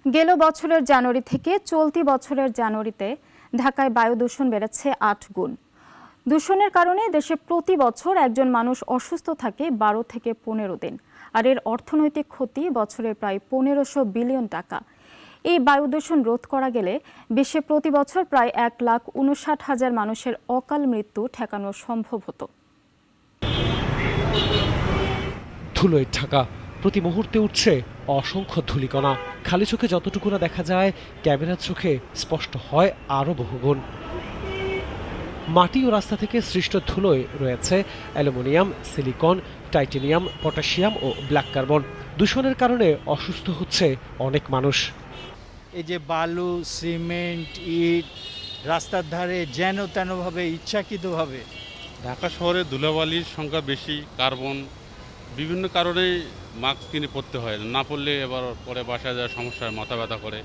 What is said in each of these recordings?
গেল বছরের জানুয়ারি থেকে চলতি বছরের জানুয়ারিতে ঢাকায় বায়ু দূষণ বেড়েছে ৮ গুণ। দূষণের কারণে দেশে প্রতি বছর একজন মানুষ অসুস্থ থাকে ১২ থেকে ১৫ দিন, আর এর অর্থনৈতিক ক্ষতি বছরে প্রায় ১৫০০ বিলিয়ন টাকা। এই বায়ু দূষণ রোধ করা গেলে বিশ্বে প্রতি বছর প্রায় ১,৫৯,০০০ মানুষের অকাল মৃত্যু ঠেকানো সম্ভব হতো। ধুলোয় ঢাকা, প্রতি মুহূর্তে উঠছে অসংখ্য ধূলিকণা। খালি চোখে যতটুকু না দেখা যায়, ক্যামেরার চোখে স্পষ্ট হয় আরও বহুগুণ। মাটি ও রাস্তা থেকে সৃষ্ট ধুলোয় রয়েছে অ্যালুমিনিয়াম, সিলিকন, টাইটেনিয়াম, পটাশিয়াম ও ব্ল্যাক কার্বন। দূষণের কারণে অসুস্থ হচ্ছে অনেক মানুষ। এই যে বালু, সিমেন্ট, ইট রাস্তার ধারে যেন তেনভাবে ইচ্ছাকৃতভাবে। ঢাকা শহরে ধুলাবালির সংখ্যা বেশি, কার্বন, বিভিন্ন কারণেই মাস্ক কিনে পড়তে হয়, না পড়লে এবার পরে বাসায় যাওয়ার সমস্যায় মাথা ব্যথা করে।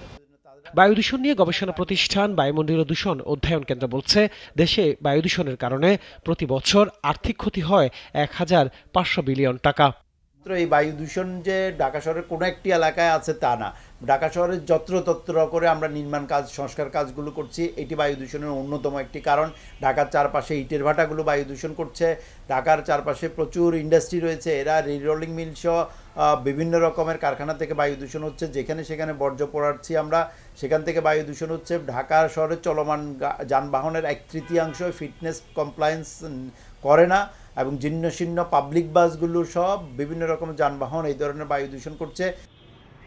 বায়ু দূষণ নিয়ে গবেষণা প্রতিষ্ঠান বায়ুমণ্ডলীয় দূষণ অধ্যয়ন কেন্দ্র বলছে, দেশে বায়ু দূষণের কারণে প্রতি বছর আর্থিক ক্ষতি হয় ১,৫০০ বিলিয়ন টাকা। এই বায়ু দূষণ যে ঢাকা শহরের কোনো একটি এলাকায় আছে তা না, ঢাকা শহরের যত্রতত্র করে আমরা নির্মাণ কাজ, সংস্কার কাজগুলো করছি। এটি বায়ু দূষণের অন্যতম একটি কারণ। ঢাকার চারপাশে ইটের ভাটাগুলো বায়ু দূষণ করছে। ঢাকার চারপাশে প্রচুর ইন্ডাস্ট্রি রয়েছে, এরা রিরোলিং মিল সহ বিভিন্ন রকমের কারখানা থেকে বায়ু দূষণ হচ্ছে। যেখানে সেখানে বর্জ্য পোড়াচ্ছি আমরা, সেখান থেকে বায়ু দূষণ হচ্ছে। ঢাকার শহরে চলমান যানবাহনের 1/3 ফিটনেস কমপ্লায়েন্স করে না, এবং জীর্ণ শীর্ণ পাবলিক বাসগুলো সব বিভিন্ন রকম যানবাহন এই ধরনের বায়ু দূষণ করছে।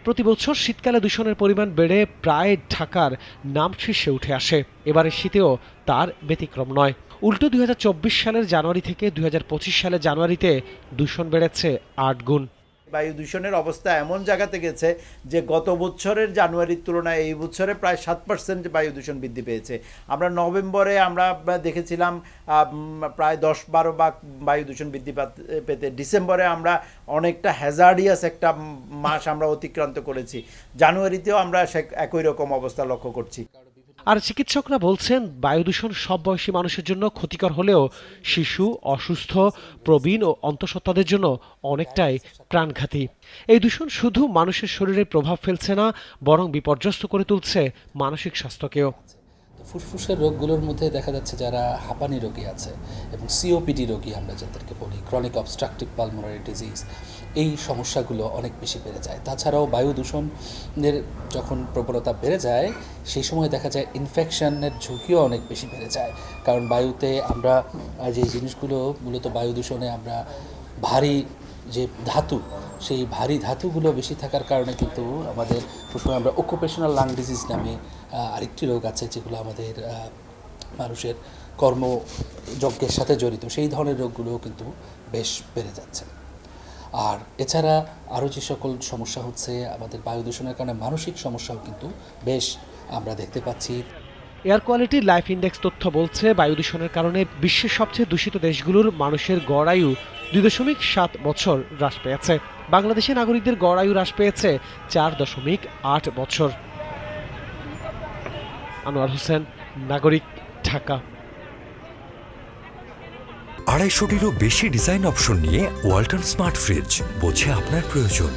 প্রতি বছর শীতকালে দূষণের পরিমাণ বেড়ে প্রায় ঢাকার নাম শীর্ষে উঠে আসে। এবারের শীতেও তার ব্যতিক্রম নয়। উল্টো ২০২৪ সালের জানুয়ারি থেকে ২০২৫ সালের জানুয়ারিতে দূষণ বেড়েছে ৮ গুণ। বায়ু দূষণের অবস্থা এমন জায়গাতে গেছে যে গত বছরের জানুয়ারির তুলনায় এই বছরে প্রায় ৭% বায়ু দূষণ বৃদ্ধি পেয়েছে। আমরা নভেম্বরে আমরা দেখেছিলাম প্রায় ১০-১২ ভাগ বায়ু দূষণ বৃদ্ধি পেতে। ডিসেম্বরে আমরা অনেকটা হ্যাজার্ডিয়াস একটা মাস আমরা অতিক্রান্ত করেছি। জানুয়ারিতেও আমরা একই রকম অবস্থা লক্ষ্য করছি। আর চিকিৎসকরা বলছেন, বায়ু দূষণ সব বয়সী মানুষের জন্য ক্ষতিকর হলেও শিশু, অসুস্থ, প্রবীণ ও অন্তঃসত্ত্বাদের জন্য অনেকটাই প্রাণঘাতী। এই দূষণ শুধু মানুষের শরীরে প্রভাব ফেলছে না, বরং বিপর্যস্ত করে তুলছে মানসিক স্বাস্থ্যকেও। ফুসফুসের রোগগুলোর মধ্যে দেখা যাচ্ছে যারা হাঁপানি রোগী আছে এবং সিওপিডি রোগী আমরা যাদেরকে বলি, ক্রনিক অবস্ট্রাকটিভ পালমোনারি ডিজিজ, এই সমস্যাগুলো অনেক বেশি বেড়ে যায়। তাছাড়াও বায়ু দূষণের যখন প্রবণতা বেড়ে যায়, সেই সময় দেখা যায় ইনফেকশনের ঝুঁকিও অনেক বেশি বেড়ে যায়। কারণ বায়ুতে আমরা যে জিনিসগুলো মূলত বায়ু দূষণে আমরা ভারী যে ধাতু, সেই ভারী ধাতুগুলো বেশি থাকার কারণে কিন্তু আমাদের সবসময় আমরা অকুপেশনাল লাং ডিজিজ নামে আরেকটি রোগ আছে, যেগুলো আমাদের মানুষের কর্মযজ্ঞের সাথে জড়িত, সেই ধরনের রোগগুলোও কিন্তু বেশ বেড়ে যাচ্ছে। আর এছাড়া আরও যে সকল সমস্যা হচ্ছে, আমাদের বায়ু দূষণের কারণে মানসিক সমস্যাও কিন্তু বেশ আমরা দেখতে পাচ্ছি। এয়ার কোয়ালিটি লাইফ ইন্ডেক্স তথ্য বলছে, বায়ু দূষণের কারণে বিশ্বের সবচেয়ে দূষিত দেশগুলোর মানুষের গড় আয়ু ২.৭ বছর হ্রাস পেয়েছে। বাংলাদেশের নাগরিকদের গড় আয়ু হ্রাস পেয়েছে ৪.৮ বছর। আনোয়ার হোসেন, নাগরিক, ঢাকা। ২৫০টিরও বেশি ডিজাইন অপশন নিয়ে ওয়ালটন স্মার্ট ফ্রিজ, বোঝে আপনার প্রয়োজন।